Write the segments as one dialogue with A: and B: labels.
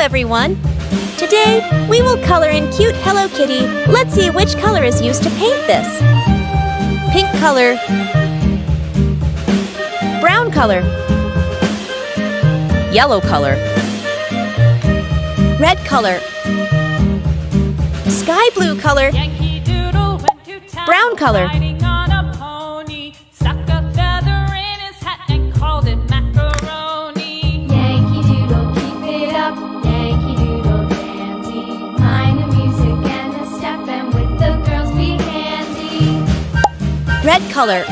A: everyone! Today, we will color in cute Hello Kitty. Let's see which color is used to paint this. Pink color. Brown color. Yellow color. Red color. Sky blue color. Brown color. Red color.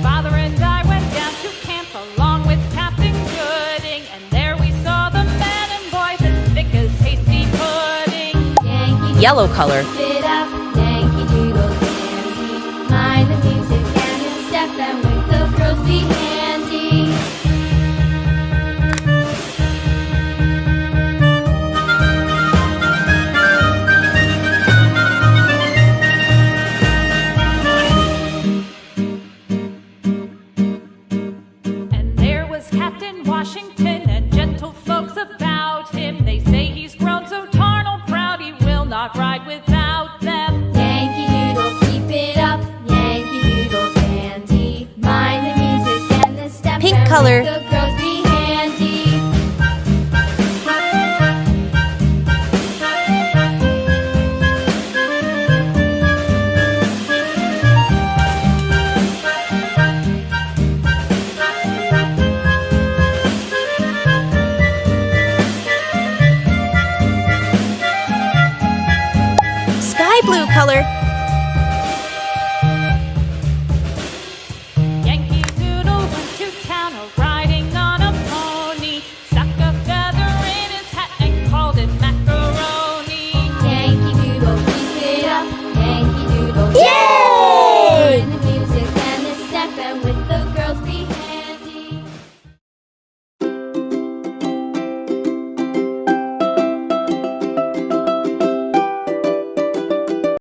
B: Father and I went down to camp along with Captain Gooding, and there we saw the men and boys as thick as hasty pudding.
A: Yellow color.
C: It up, Yankee Doodle Dandy. Mind the music and the step, and with the girls be handy.
B: Captain Washington and gentle folks about him. They say he's grown so tarnal proud he will not ride without them.
C: Yankee Doodle, keep it up, Yankee Doodle Dandy. Mind the music and the step,
A: Pink
C: and
A: color.
C: with the girls be handy.
A: Blue color.